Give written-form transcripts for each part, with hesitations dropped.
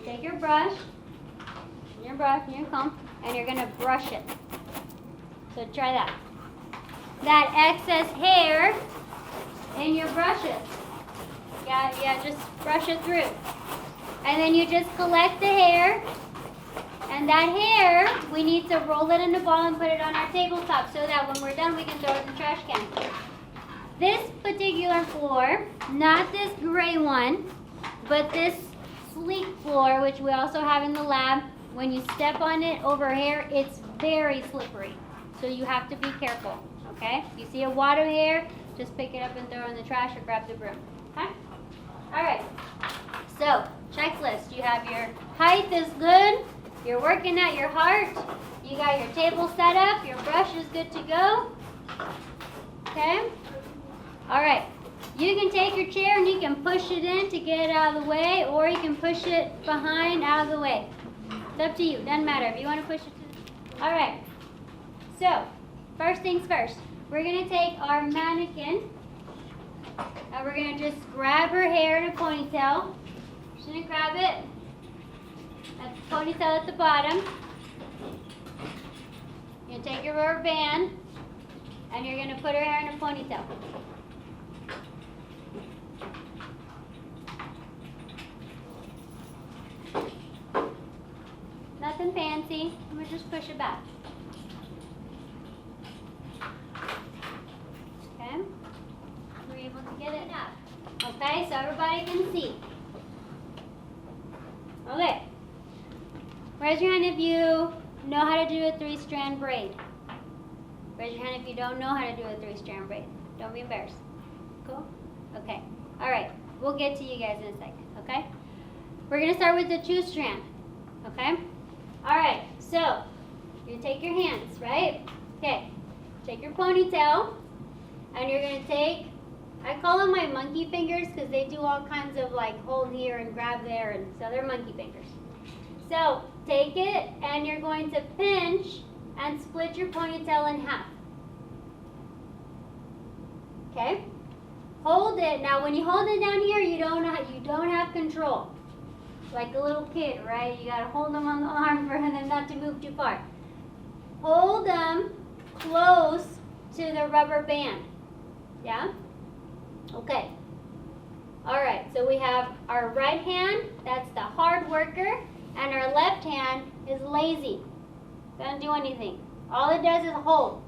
take your brush, and your comb, and you're gonna brush it. So try that. That excess hair in your brushes. Yeah, just brush it through. And then you just collect the hair. And that hair, we need to roll it in a ball and put it on our tabletop so that when we're done, we can throw it in the trash can. This particular floor, not this gray one, but this sleek floor, which we also have in the lab, when you step on it over hair, it's very slippery. So you have to be careful, okay? If you see a wad of hair, just pick it up and throw it in the trash or grab the broom, okay? All right, so checklist. You have your height is good. You're working at your heart. You got your table set up. Your brush is good to go. Okay? All right. You can take your chair and you can push it in to get it out of the way, or you can push it behind out of the way. It's up to you. Doesn't matter. If you want to push it to. All right. So, first things first. We're going to take our mannequin and we're going to just grab her hair in a ponytail. Just going to grab it. That ponytail at the bottom. You're going to take your rubber band and you're going to put her hair in a ponytail. Nothing fancy. I'm going to just push it back. Okay? We're able to get it up. Okay, so everybody can see. Okay. Raise your hand if you know how to do a 3-strand braid. Raise your hand if you don't know how to do a 3-strand braid. Don't be embarrassed. Cool? Okay. All right. We'll get to you guys in a second, okay? We're going to start with the 2-strand, okay? All right. So, you take your hands, right? Okay. Take your ponytail, and you're going to take, I call them my monkey fingers because they do all kinds of like hold here and grab there, and so they're monkey fingers. So, take it, and you're going to pinch and split your ponytail in half. Okay? Hold it. Now, when you hold it down here, you don't have control. Like a little kid, right? You got to hold them on the arm for them not to move too far. Hold them close to the rubber band. Yeah? Okay. All right. So we have our right hand. That's the hard worker. And our left hand is lazy. Doesn't do anything. All it does is hold.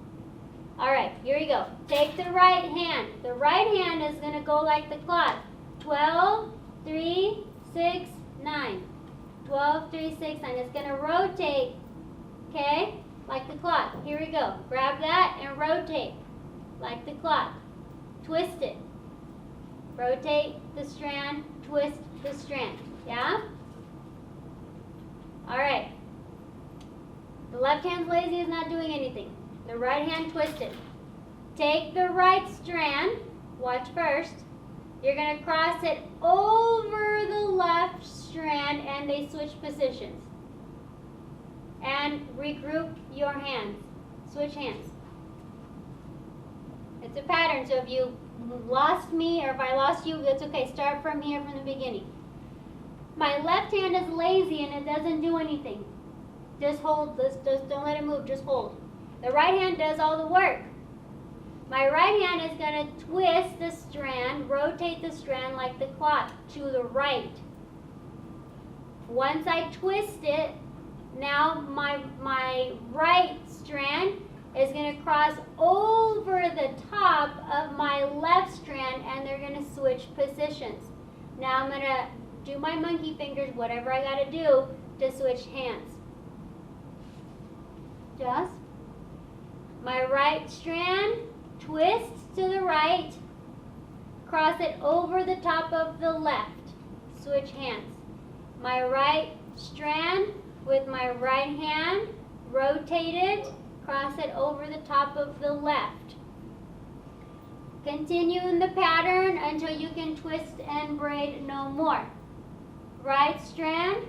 All right, here you go. Take the right hand. The right hand is going to go like the clock. 12, 3, 6, 9. 12, 3, 6, 9. It's going to rotate, okay, like the clock. Here we go. Grab that and rotate like the clock. Twist it. Rotate the strand, twist the strand. Yeah? All right. The left hand's lazy, is not doing anything. The right hand twisted. Take the right strand. Watch first. You're going to cross it over the left strand and they switch positions. And regroup your hands. Switch hands. It's a pattern, so if you lost me or if I lost you, it's okay. Start from here from the beginning. My left hand is lazy and it doesn't do anything. Just hold this, just don't let it move, just hold. The right hand does all the work. My right hand is going to twist the strand, rotate the strand like the clock to the right. Once I twist it, now my right strand is going to cross over the top of my left strand and they're going to switch positions. Now I'm going to do my monkey fingers, whatever I got to do to switch hands. Just my right strand, twist to the right, cross it over the top of the left, switch hands. My right strand with my right hand, rotate it, cross it over the top of the left. Continue in the pattern until you can twist and braid no more. Right strand,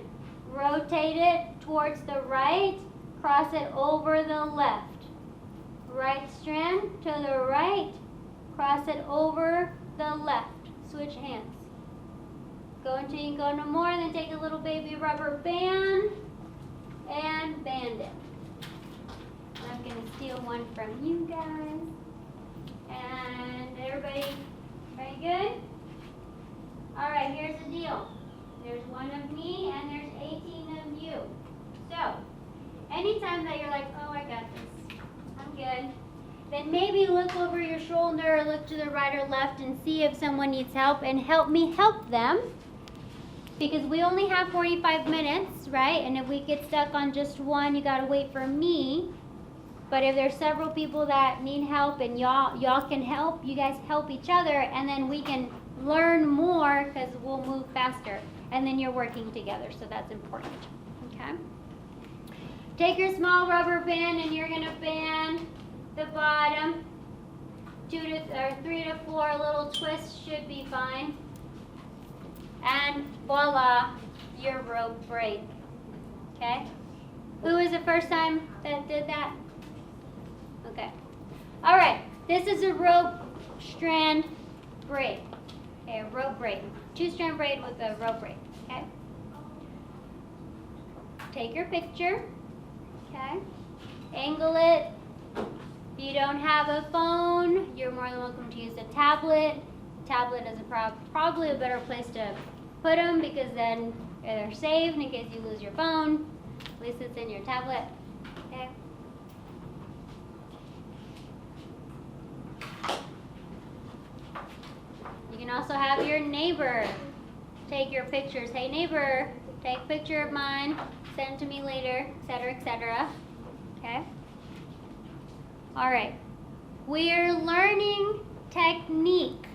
rotate it towards the right, cross it over the left. Right strand to the right, cross it over the left. Switch hands. Go until you can go no more, then take a little baby rubber band and band it. I'm going to steal one from you guys. And everybody good? All right, here's the deal. There's one of me and there's 18 of you. So, anytime that you're like, oh, I got this, I'm good, then maybe look over your shoulder or look to the right or left and see if someone needs help and help me help them. Because we only have 45 minutes, right? And if we get stuck on just one, you gotta wait for me. But if there's several people that need help and y'all can help, you guys help each other, and then we can learn more because we'll move faster. And then you're working together, so that's important, okay? Take your small rubber band and you're gonna band the bottom. 3 to 4 little twists should be fine. And voila, your rope braid, okay? Who was the first time that did that? Okay. All right, this is a rope strand braid. Okay, a rope braid. 2-strand braid with a rope braid, okay? Take your picture, okay? Angle it. If you don't have a phone, you're more than welcome to use a tablet. Tablet is probably a better place to put them because then they're saved in case you lose your phone. At least it's in your tablet, okay? You can also have your neighbor take your pictures. Hey neighbor, take a picture of mine, send it to me later, etc., etc. Okay? All right. We're learning technique.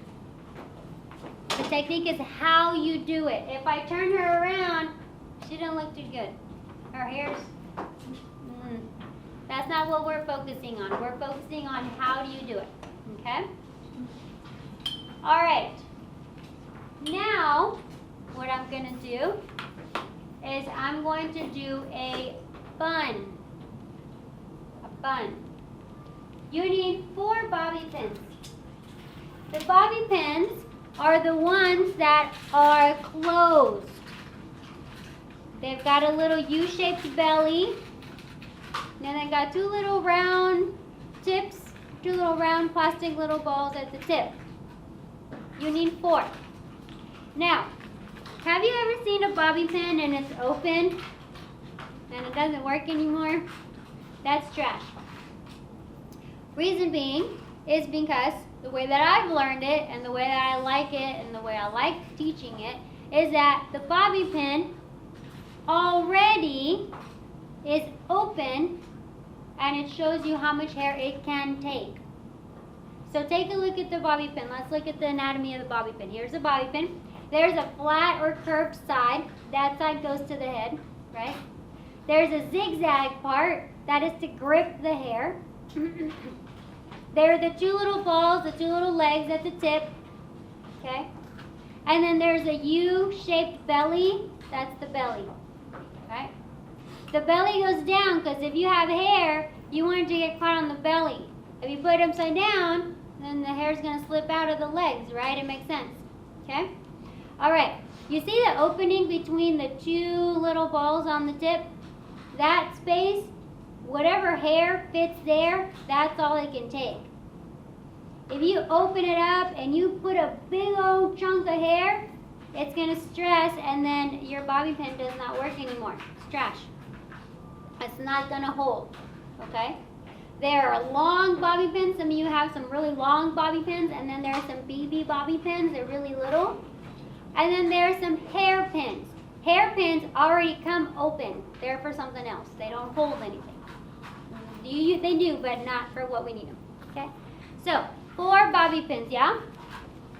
The technique is how you do it. If I turn her around, she didn't look too good. Her hair's, that's not what we're focusing on. We're focusing on how do you do it, okay? All right. Now, what I'm gonna do is I'm going to do a bun. A bun. You need 4 bobby pins. The bobby pins are the ones that are closed. They've got a little U-shaped belly. And then they've got 2 little round tips, 2 little round plastic little balls at the tip. You need 4. Now, have you ever seen a bobby pin and it's open and it doesn't work anymore? That's trash. Reason being is because the way that I've learned it and the way that I like it and the way I like teaching it is that the bobby pin already is open and it shows you how much hair it can take. So take a look at the bobby pin. Let's look at the anatomy of the bobby pin. Here's a bobby pin. There's a flat or curved side. That side goes to the head, right? There's a zigzag part. That is to grip the hair. There are the 2 little balls, the 2 little legs at the tip, okay? And then there's a U-shaped belly. That's the belly, right? The belly goes down because if you have hair, you want it to get caught on the belly. If you put it upside down, then the hair's going to slip out of the legs, right? It makes sense, okay? All right, you see the opening between the 2 little balls on the tip? That space, whatever hair fits there, that's all it can take. If you open it up and you put a big old chunk of hair, it's going to stress and then your bobby pin does not work anymore. It's trash. It's not going to hold, okay? There are long bobby pins. Some of you have some really long bobby pins, and then there are some BB bobby pins. They're really little. And then there are some hair pins. Hair pins already come open. They're for something else. They don't hold anything. They do, but not for what we need them, okay? So, 4 bobby pins, yeah?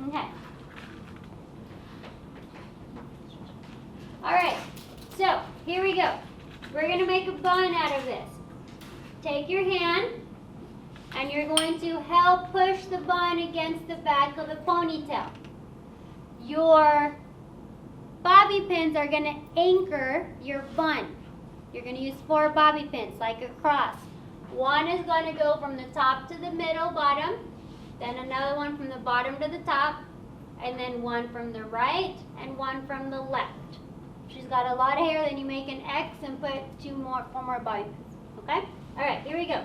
Okay. All right, so here we go. We're going to make a bun out of this. Take your hand, and you're going to help push the bun against the back of the ponytail. Your bobby pins are going to anchor your bun. You're going to use 4 bobby pins, like a cross. One is going to go from the top to the middle, bottom, then another one from the bottom to the top, and then one from the right, and one from the left. She's got a lot of hair, then you make an X and put four more bobby pins. Okay? All right, here we go.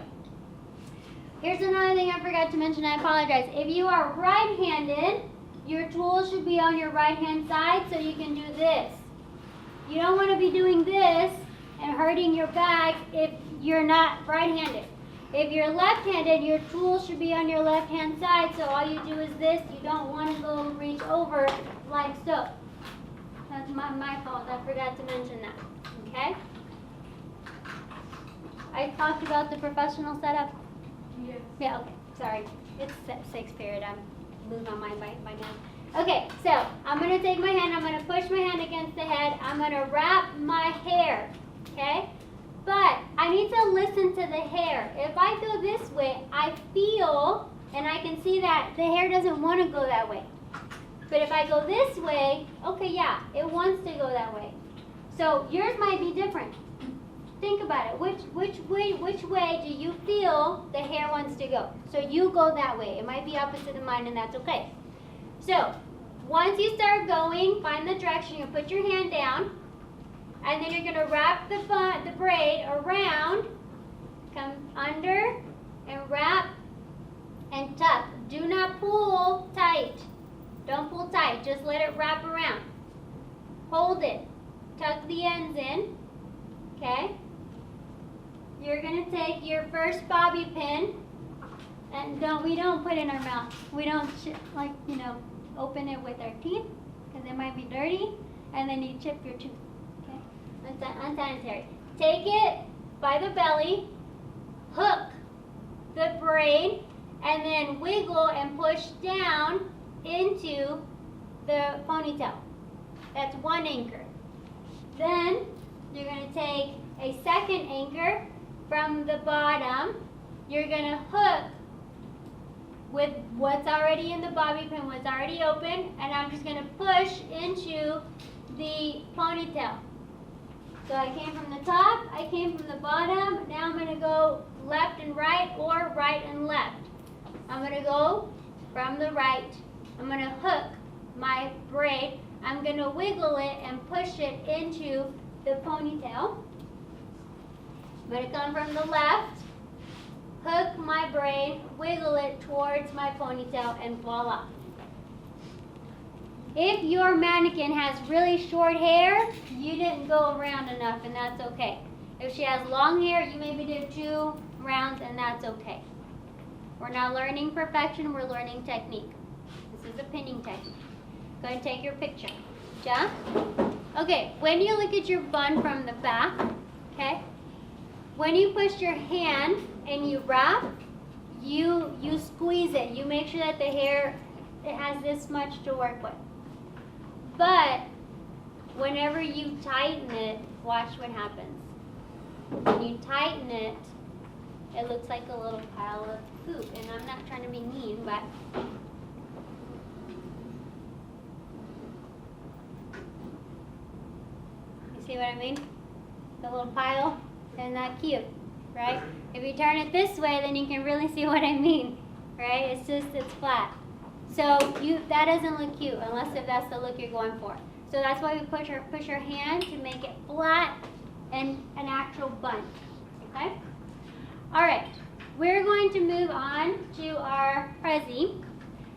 Here's another thing I forgot to mention, I apologize. If you are right-handed, your tool should be on your right-hand side so you can do this. You don't want to be doing this and hurting your back if you're not right-handed. If you're left-handed, your tool should be on your left-hand side, so all you do is this. You don't want to go reach over like so. That's my fault. I forgot to mention that. Okay? I talked about the professional setup. Yes. Yeah, okay. Sorry. It's 6th period. I'm moving on my hand. Okay, so I'm going to take my hand. I'm going to push my hand against the head. I'm going to wrap my hair. Okay? But I need to listen to the hair. If I go this way, I feel and I can see that the hair doesn't want to go that way. But if I go this way, okay, yeah, it wants to go that way. So yours might be different. Think about it. Which way do you feel the hair wants to go? So you go that way. It might be opposite of mine, and that's okay. So once you start going, find the direction. You put your hand down, and then you're going to wrap the braid around, come under, and wrap, and tuck. Do not pull tight. Don't pull tight. Just let it wrap around. Hold it. Tuck the ends in. Okay? You're going to take your first bobby pin, and we don't put it in our mouth. We don't open it with our teeth because it might be dirty, and then you chip your tooth. Okay? Unsanitary. Take it by the belly, hook the braid, and then wiggle and push down into the ponytail. That's one anchor. Then you're going to take a second anchor from the bottom. You're going to hook with what's already in the bobby pin, what's already open, and I'm just going to push into the ponytail. So I came from the top, I came from the bottom. Now I'm going to go left and right or right and left. I'm going to go from the right. I'm going to hook my braid. I'm going to wiggle it and push it into the ponytail. I'm going to come from the left, hook my braid, wiggle it towards my ponytail, and voila. If your mannequin has really short hair, you didn't go around enough, and that's okay. If she has long hair, you maybe did 2 rounds, and that's okay. We're not learning perfection, we're learning technique. This is a pinning technique. Go ahead and take your picture. Ja? Okay, when you look at your bun from the back, okay, when you push your hand and you wrap, you squeeze it. You make sure that the hair, it has this much to work with. But whenever you tighten it, watch what happens. When you tighten it, it looks like a little pile of poop. And I'm not trying to be mean, but you see what I mean? The little pile. Isn't that cute, right? If you turn it this way, then you can really see what I mean, right? It's flat. So that doesn't look cute unless if that's the look you're going for. So that's why we push our hand to make it flat and an actual bun, okay? All right, we're going to move on to our prezi.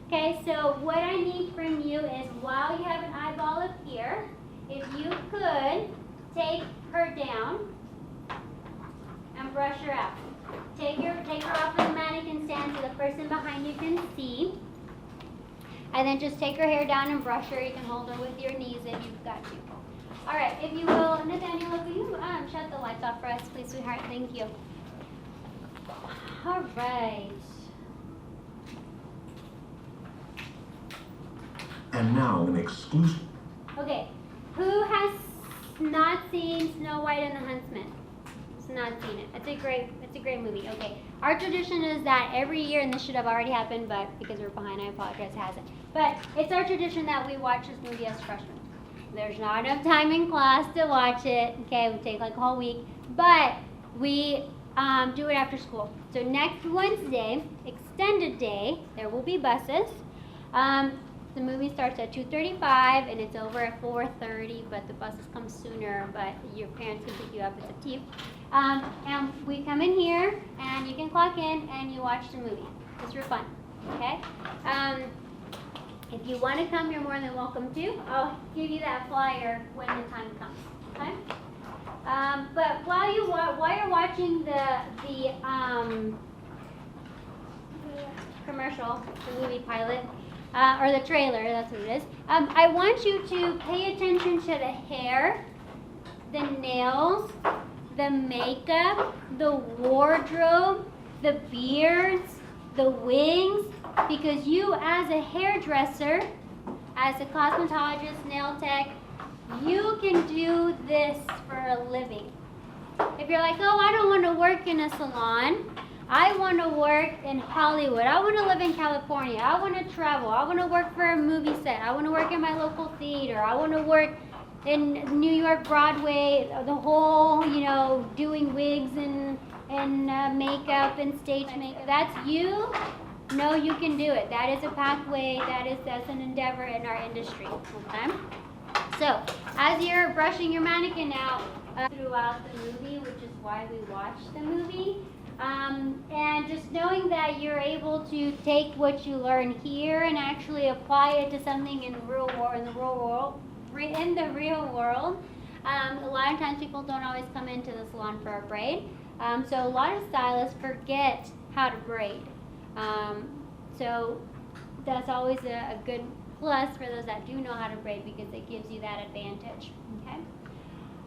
Okay, so what I need from you is while you have an eyeball up here, if you could take her down and brush her out. Take her off of the mannequin stand so the person behind you can see. And then just take her hair down and brush her. You can hold her with your knees if you've got to. All right, if you will, Nathaniel, will you shut the lights off for us, please, sweetheart? Thank you. All right. And now an exclusive. Okay, who has not seen Snow White and the Huntsman? Not seen it. It's a great movie. Okay. Our tradition is that every year, and this should have already happened, but because we're behind, I apologize, it hasn't. But it's our tradition that we watch this movie as freshmen. There's not enough time in class to watch it. Okay, we take like a whole week, but we do it after school. So next Wednesday, extended day, there will be buses. The movie starts at 2:35 and it's over at 4:30, but the buses come sooner, but your parents can pick you up, it's up to you. And we come in here and you can clock in and you watch the movie. It's for fun, okay? If you want to come, you're more than welcome to. I'll give you that flyer when the time comes, okay? But while you're watching the commercial, the movie pilot, or the trailer, that's what it is. I want you to pay attention to the hair, the nails, the makeup, the wardrobe, the beards, the wigs, because you as a hairdresser, as a cosmetologist, nail tech, you can do this for a living. If you're like, oh, I don't want to work in a salon, I want to work in Hollywood, I want to live in California, I want to travel, I want to work for a movie set, I want to work in my local theater, I want to work in New York Broadway, the whole, doing wigs and makeup and stage makeup. That's you. No, you can do it. That is a pathway. That's an endeavor in our industry. Okay. So as you're brushing your mannequin out throughout the movie, which is why we watch the movie, and just knowing that you're able to take what you learn here and actually apply it to something in the real world. A lot of times people don't always come into the salon for a braid. So a lot of stylists forget how to braid. So that's always a good plus for those that do know how to braid, because it gives you that advantage. Okay.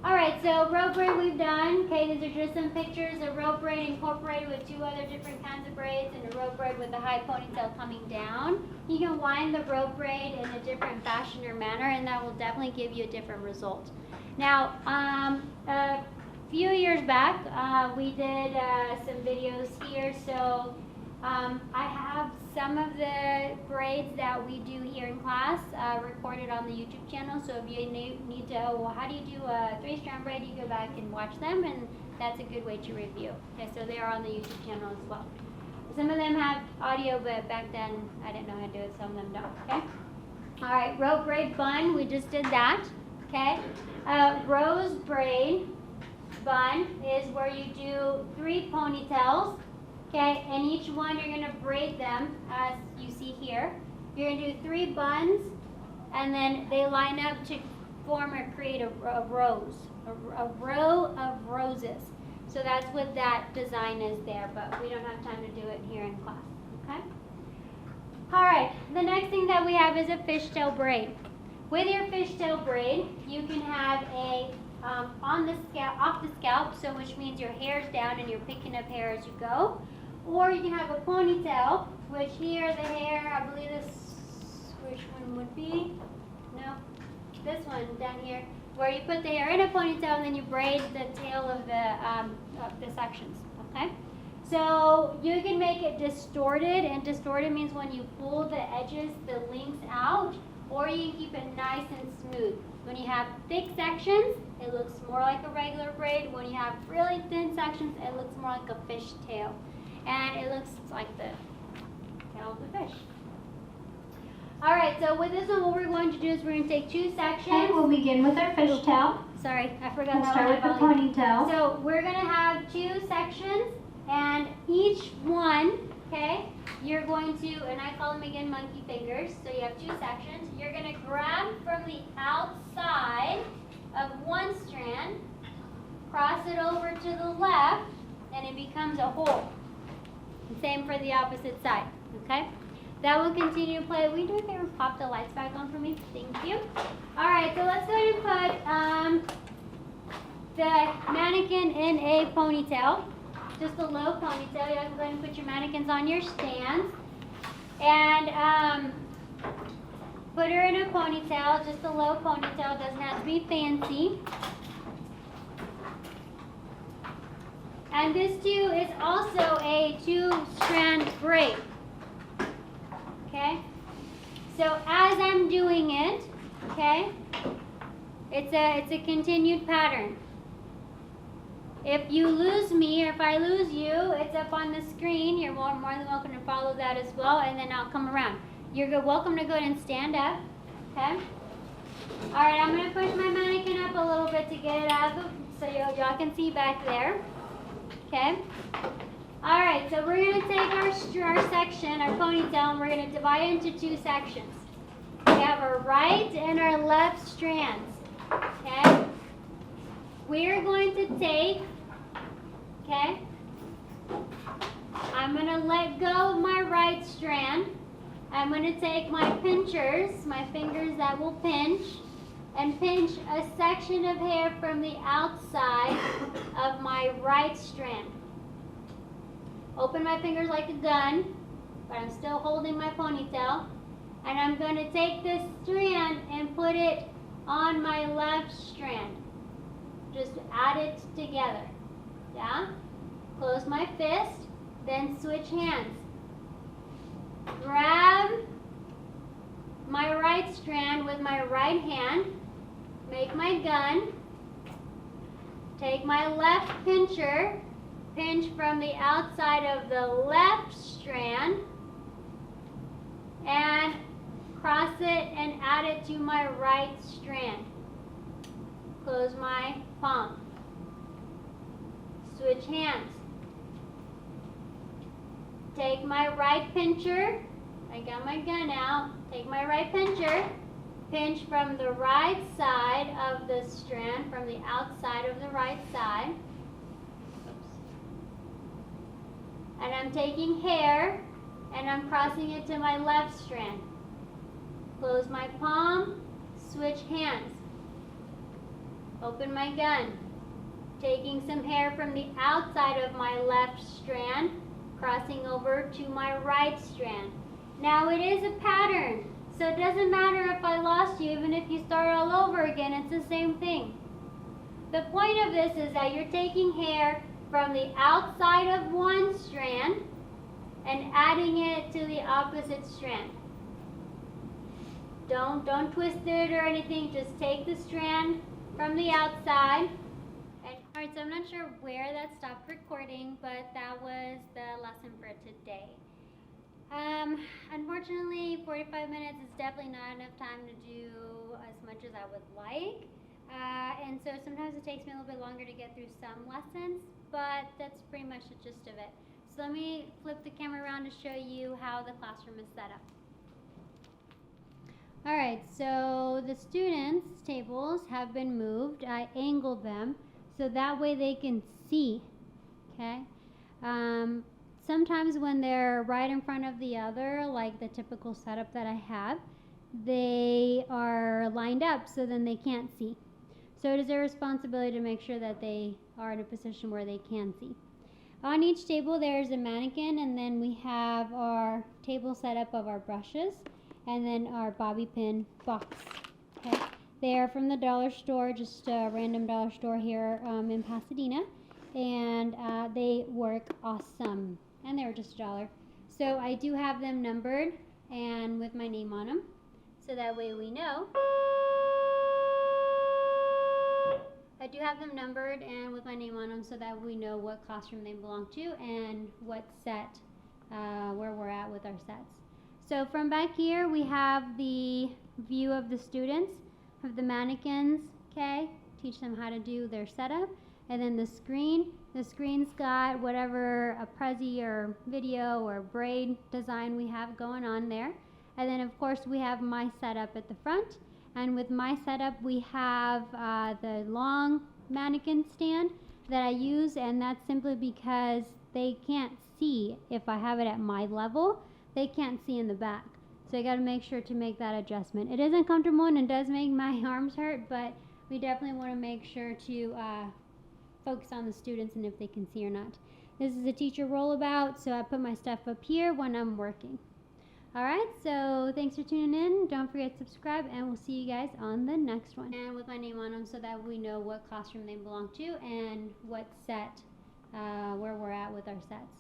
All right, so rope braid we've done. Okay, these are just some pictures of rope braid incorporated with two other different kinds of braids, and a rope braid with a high ponytail coming down. You can wind the rope braid in a different fashion or manner, and that will definitely give you a different result. Now, a few years back, we did some videos here, so I have some of the braids that we do here in class recorded on the YouTube channel. So if you need to, well, how do you do a 3-strand braid, you go back and watch them, and that's a good way to review. Okay, so they are on the YouTube channel as well. Some of them have audio, but back then I didn't know how to do it, some of them don't. Okay. All right, rope braid bun, we just did that. Okay. Rose braid bun is where you do 3 ponytails. Okay, and each one you're going to braid them as you see here. You're going to do 3 buns, and then they line up to form or create a rose, a row of roses. So that's what that design is there, but we don't have time to do it here in class. Okay. All right, the next thing that we have is a fishtail braid. With your fishtail braid, you can have a off the scalp, so which means your hair's down and you're picking up hair as you go. Or you can have a ponytail, which here the hair, I believe this, which one would be? No, this one down here, where you put the hair in a ponytail and then you braid the tail of the sections, okay? So you can make it distorted, and distorted means when you pull the edges, the links out, or you can keep it nice and smooth. When you have thick sections, it looks more like a regular braid. When you have really thin sections, it looks more like a fish tail. And it looks like the tail of the fish. All right, so with this one, what we're going to do is we're going to take 2 sections. Okay, we'll begin with our fishtail. Sorry, I forgot We'll that start with the ponytail. So we're going to have 2 sections, and each one, okay, you're going to, and I call them again monkey fingers, so you have 2 sections. You're going to grab from the outside of one strand, cross it over to the left, and it becomes a hole. Same for the opposite side, okay? That will continue to play. Will you do a favor and pop the lights back on for me? Thank you. All right, so let's go ahead and put the mannequin in a ponytail, just a low ponytail. You have to go ahead and put your mannequins on your stands. And put her in a ponytail, just a low ponytail. Doesn't have to be fancy. And this too is also a 2-strand braid. Okay? So as I'm doing it, okay, it's a continued pattern. If you lose me, or if I lose you, it's up on the screen. You're more than welcome to follow that as well, and then I'll come around. You're welcome to go ahead and stand up. Okay? Alright, I'm going to push my mannequin up a little bit to get it out of the, so y'all can see back there. Okay? Alright, so we're going to take our section, our ponytail, and we're going to divide it into two sections. We have our right and our left strands. Okay? We're going to take, okay, I'm going to let go of my right strand. I'm going to take my pinchers, my fingers that will pinch, and pinch a section of hair from the outside of my right strand. Open my fingers like a gun, but I'm still holding my ponytail. And I'm going to take this strand and put it on my left strand. Just add it together. Yeah? Close my fist, then switch hands. Grab my right strand with my right hand. Make my gun. Take my left pincher. Pinch from the outside of the left strand. And cross it and add it to my right strand. Close my palm. Switch hands. Take my right pincher. I got my gun out. Take my right pincher. Pinch from the right side of the strand, from the outside of the right side. Oops. And I'm taking hair and I'm crossing it to my left strand. Close my palm. Switch hands. Open my gun. Taking some hair from the outside of my left strand, crossing over to my right strand. Now it is a pattern, so it doesn't matter if I lost you, even if you start all over again, it's the same thing. The point of this is that you're taking hair from the outside of one strand and adding it to the opposite strand. Don't twist it or anything, just take the strand from the outside. Alright, so I'm not sure where that stopped recording, but that was the lesson for today. Unfortunately, 45 minutes is definitely not enough time to do as much as I would like. And so sometimes it takes me a little bit longer to get through some lessons, but that's pretty much the gist of it. So let me flip the camera around to show you how the classroom is set up. Alright, so the students' tables have been moved. I angled them so that way they can see, okay? Sometimes when they're right in front of the other, like the typical setup that I have, they are lined up so then they can't see. So it is their responsibility to make sure that they are in a position where they can see. On each table there's a mannequin, and then we have our table set up of our brushes, and then our bobby pin box. Okay, they are from the dollar store, just a random dollar store here in Pasadena, and they work awesome, and they're just $1. So I do have them numbered and with my name on them, so that way we know. I do have them numbered and with my name on them so that we know what classroom they belong to and what set, where we're at with our sets. So from back here we have the view of the students, of the mannequins, okay? Teach them how to do their setup. And then the screen's got whatever a prezi or video or braid design we have going on there. And then of course we have my setup at the front. And with my setup we have the long mannequin stand that I use, and that's simply because they can't see if I have it at my level. They can't see in the back. So I got to make sure to make that adjustment. It isn't comfortable and it does make my arms hurt, but we definitely want to make sure to focus on the students and if they can see or not. This is a teacher rollabout, so I put my stuff up here when I'm working. Alright, so thanks for tuning in. Don't forget to subscribe, and we'll see you guys on the next one. And with my name on them so that we know what classroom they belong to and what set, where we're at with our sets.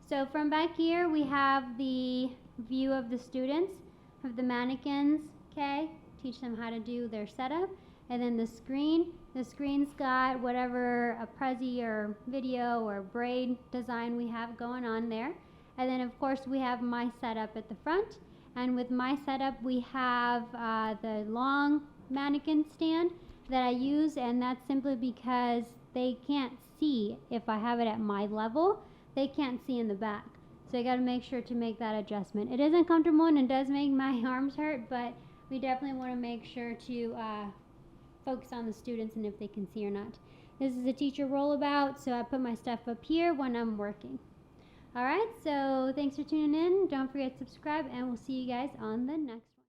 So from back here we have the view of the students, of the mannequins, okay? Teach them how to do their setup. And then the screen's got whatever a prezi or video or braid design we have going on there. And then of course we have my setup at the front. And with my setup, we have the long mannequin stand that I use, and that's simply because they can't see if I have it at my level. They can't see in the back. So I got to make sure to make that adjustment. It isn't comfortable and it does make my arms hurt, but we definitely want to make sure to focus on the students and if they can see or not. This is a teacher rollabout, so I put my stuff up here when I'm working. Alright, so thanks for tuning in. Don't forget to subscribe, and we'll see you guys on the next one.